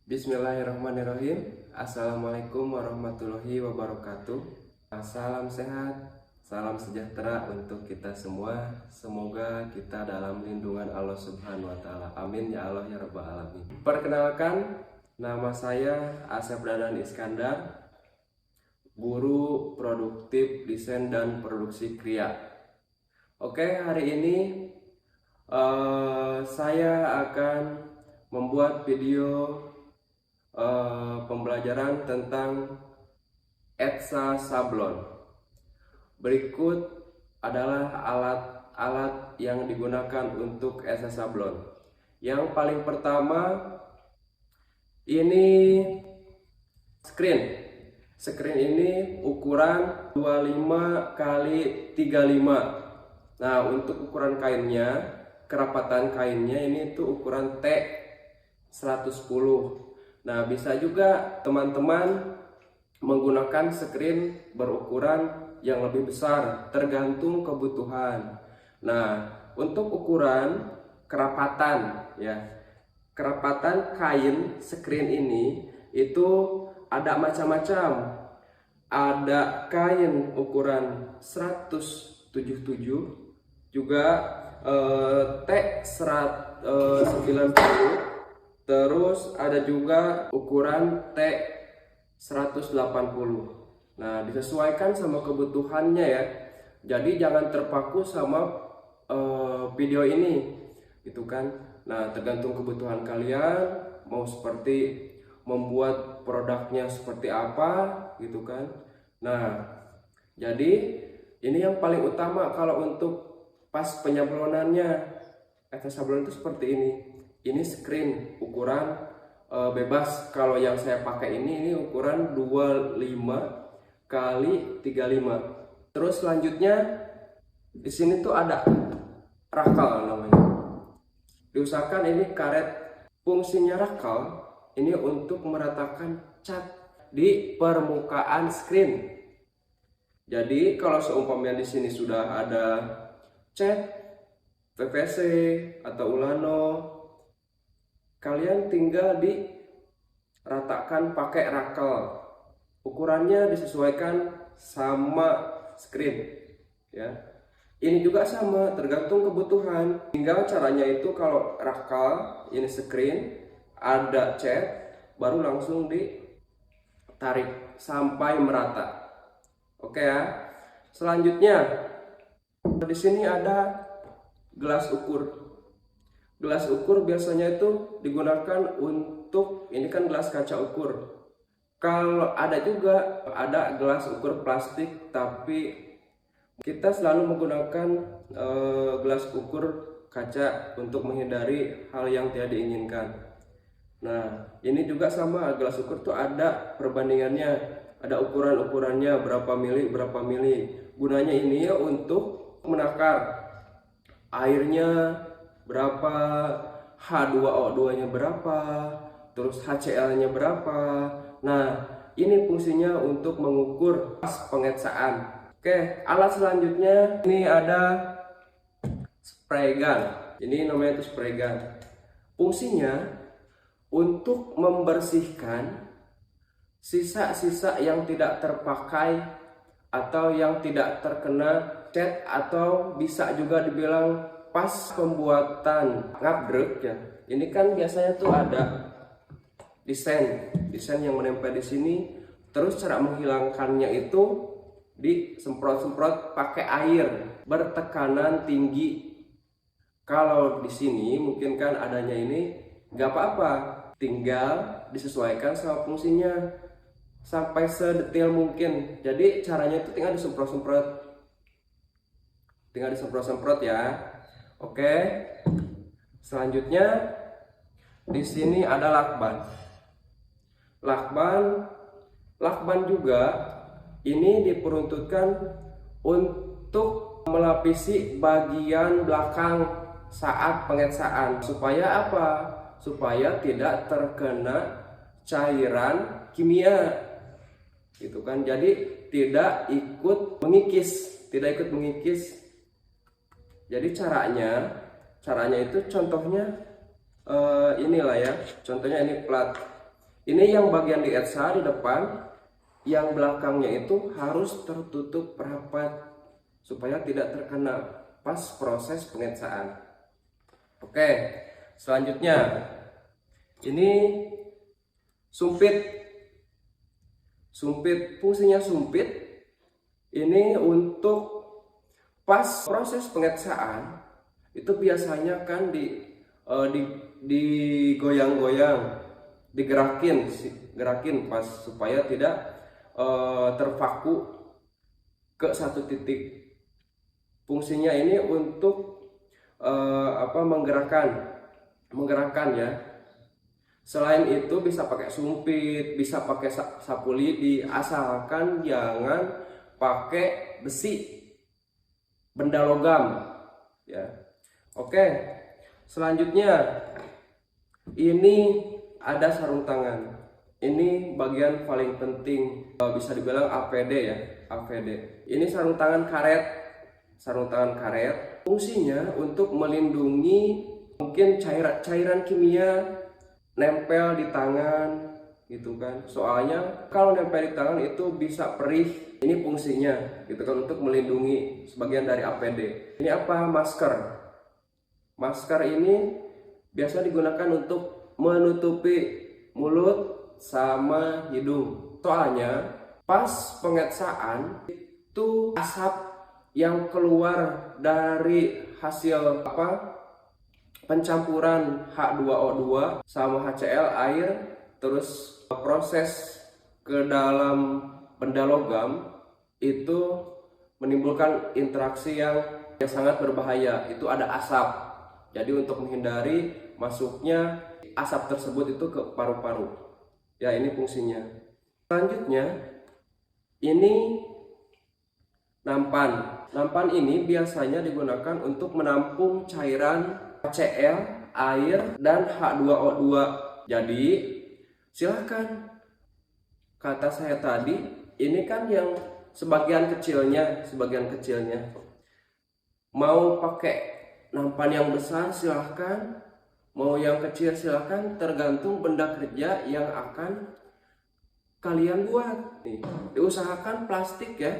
Bismillahirrahmanirrahim. Assalamualaikum warahmatullahi wabarakatuh. Salam sehat, salam sejahtera untuk kita semua. Semoga kita dalam lindungan Allah Subhanahu wa Ta'ala. Amin ya Allah ya Rabbal Alamin. Perkenalkan, nama saya Asep Dadan Iskandar, guru produktif desain dan produksi Kria. Oke, hari ini saya akan membuat video pembelajaran tentang Etsy Sablon. Berikut adalah alat-alat yang digunakan untuk Etsy Sablon. Yang paling pertama ini screen. Screen ini ukuran 25 x 35. Nah, untuk ukuran kainnya, kerapatan kainnya ini tuh ukuran T110. Nah, bisa juga teman-teman menggunakan screen berukuran yang lebih besar, tergantung kebutuhan. Nah, untuk ukuran kerapatan ya, kerapatan kain screen ini itu ada macam-macam. Ada kain ukuran 177, juga T90. Terus ada juga ukuran T180. Nah, disesuaikan sama kebutuhannya ya. Jadi jangan terpaku sama video ini, gitu kan. Nah, tergantung kebutuhan kalian mau seperti membuat produknya seperti apa, gitu kan. Nah, jadi ini yang paling utama kalau untuk pas penyablonannya. Etsy Sablon itu seperti ini. Ini screen ukuran bebas. Kalau yang saya pakai ini ukuran 25 x 35. Terus selanjutnya di sini tuh ada rakal namanya. Diusahakan ini karet. Fungsinya rakal ini untuk meratakan cat di permukaan screen. Jadi kalau seumpamanya di sini sudah ada cat PVC atau Ulano, kalian tinggal diratakan pakai rakal. Ukurannya disesuaikan sama screen ya. Ini juga sama, tergantung kebutuhan. Tinggal caranya itu kalau rakal ini screen ada cat, baru langsung ditarik sampai merata. Oke ya. Selanjutnya di sini ada gelas ukur. Gelas ukur biasanya itu digunakan untuk, ini kan gelas kaca ukur. Kalau ada juga ada gelas ukur plastik, tapi kita selalu menggunakan gelas ukur kaca untuk menghindari hal yang tidak diinginkan. Nah, ini juga sama, gelas ukur tuh ada perbandingannya, ada ukuran-ukurannya berapa mili. Gunanya ini ya untuk menakar airnya berapa, H2O2-nya berapa, terus HCl-nya berapa. Nah, ini fungsinya untuk mengukur pas pengetsaan. Oke, alat selanjutnya ini ada spray gun. Ini namanya itu spray gun. Fungsinya untuk membersihkan sisa-sisa yang tidak terpakai atau yang tidak terkena cat, atau bisa juga dibilang pas pembuatan ngabdrek ya. Ini kan biasanya tuh ada desain yang menempel di sini. Terus cara menghilangkannya itu disemprot-semprot pakai air bertekanan tinggi. Kalau di sini mungkin kan adanya ini nggak apa-apa, tinggal disesuaikan sama fungsinya sampai sedetail mungkin. Jadi caranya itu tinggal disemprot ya. Oke, selanjutnya di sini ada lakban juga ini diperuntukkan untuk melapisi bagian belakang saat pengetsaan. Supaya apa? Supaya tidak terkena cairan kimia, gitu kan. Jadi tidak ikut mengikis. Jadi caranya itu contohnya inilah ya. Contohnya ini plat. Ini yang bagian di ETSA di depan, yang belakangnya itu harus tertutup rapat supaya tidak terkena pas proses pengetsaan. Oke, selanjutnya ini sumpit. Fungsinya sumpit ini untuk pas proses pengetsaan itu biasanya kan digoyang-goyang, gerakin pas supaya tidak terpaku ke satu titik. Fungsinya ini untuk menggerakkan ya. Selain itu bisa pakai sumpit, bisa pakai sapu lidi, asalkan jangan pakai besi, benda logam ya. Oke, selanjutnya ini ada sarung tangan. Ini bagian paling penting, bisa dibilang APD ya, APD. Ini sarung tangan karet. Fungsinya untuk melindungi mungkin cairan kimia nempel di tangan gitu kan. Soalnya kalau nempel di tangan itu bisa perih. Ini fungsinya gitu kan, untuk melindungi, sebagian dari APD. Ini apa? Masker ini biasa digunakan untuk menutupi mulut sama hidung. Soalnya pas pengetsaan itu asap yang keluar dari hasil pencampuran H2O2 sama HCl air, terus proses ke dalam benda logam itu menimbulkan interaksi yang sangat berbahaya. Itu ada asap. Jadi untuk menghindari masuknya asap tersebut itu ke paru-paru. Ya, ini fungsinya. Selanjutnya ini nampan. Nampan ini biasanya digunakan untuk menampung cairan HCl, air, dan H2O2. Jadi silahkan, kata saya tadi, ini kan yang sebagian kecilnya. Mau pakai nampan yang besar silahkan, mau yang kecil silahkan, tergantung benda kerja yang akan kalian buat. Nih, diusahakan plastik ya,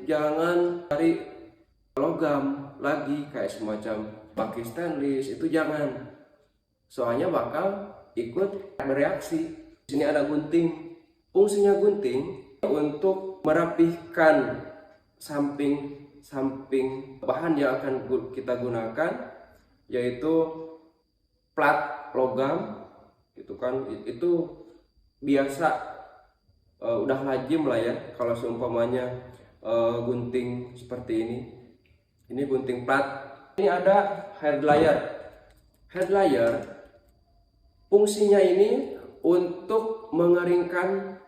jangan dari logam lagi kayak semacam baki stainless, itu jangan. Soalnya bakal ikut bereaksi. Di sini ada gunting. Fungsinya gunting untuk merapihkan samping bahan yang akan kita gunakan, yaitu plat logam gitu kan. Itu biasa udah lazim lah ya kalau seumpamanya gunting seperti ini. Ini gunting plat. Ini ada hair dryer. Fungsinya ini untuk mengeringkan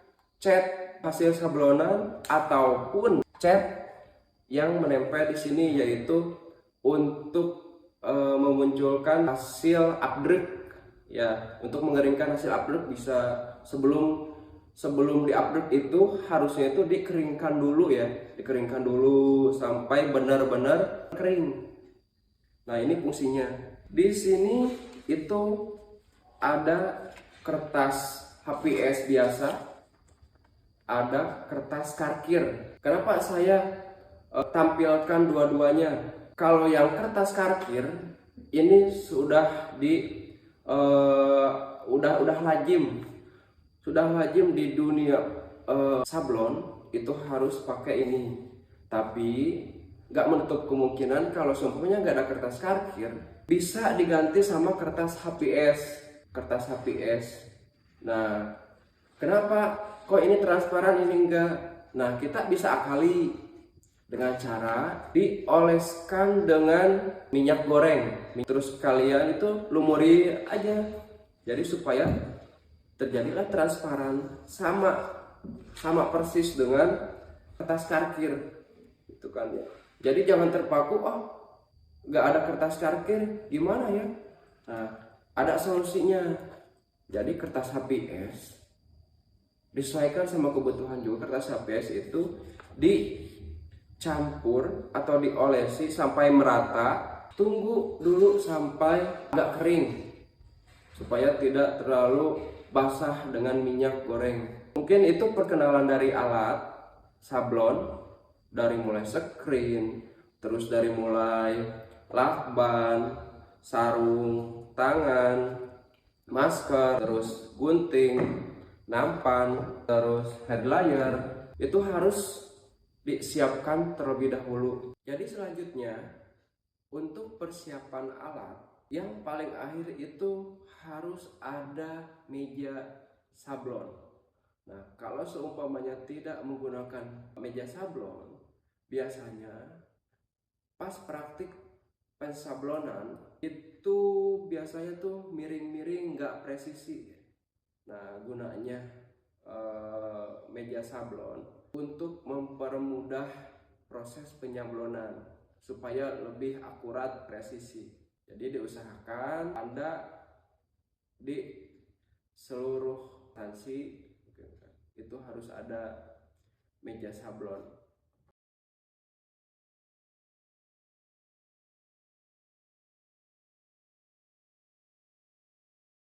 cat hasil sablonan ataupun cat yang menempel di sini, yaitu untuk memunculkan hasil updruk ya. Untuk mengeringkan hasil updruk bisa sebelum di-updruk itu harusnya itu dikeringkan dulu ya, sampai benar-benar kering. Nah, ini fungsinya. Di sini itu ada kertas HPS biasa, ada kertas karkir. Kenapa saya tampilkan dua-duanya? Kalau yang kertas karkir ini sudah lazim di dunia sablon itu harus pakai ini. Tapi nggak menutup kemungkinan kalau seumpamanya nggak ada kertas karkir, bisa diganti sama kertas HPS. Nah, kenapa kok ini transparan ini enggak? Nah, kita bisa akali dengan cara dioleskan dengan minyak goreng. Terus kalian itu lumuri aja. Jadi supaya terjadilah transparan, sama persis dengan kertas karkir itu kan ya. Jadi jangan terpaku, nggak ada kertas karkir gimana ya. Nah, ada solusinya. Jadi kertas HPS disesuaikan sama kebutuhan juga. Kertas HPS itu dicampur atau diolesi sampai merata, tunggu dulu sampai agak kering supaya tidak terlalu basah dengan minyak goreng. Mungkin itu perkenalan dari alat sablon, dari mulai screen, terus dari mulai lakban, sarung tangan, masker, terus gunting, nampan, terus head dryer. Itu harus disiapkan terlebih dahulu. Jadi selanjutnya, untuk persiapan alat, yang paling akhir itu harus ada meja sablon. Nah, kalau seumpamanya tidak menggunakan meja sablon, biasanya pas praktik pensablonan itu biasanya tuh miring-miring, nggak presisi. Nah, gunanya meja sablon untuk mempermudah proses penyablonan supaya lebih akurat, presisi. Jadi diusahakan Anda di seluruh instansi itu harus ada meja sablon.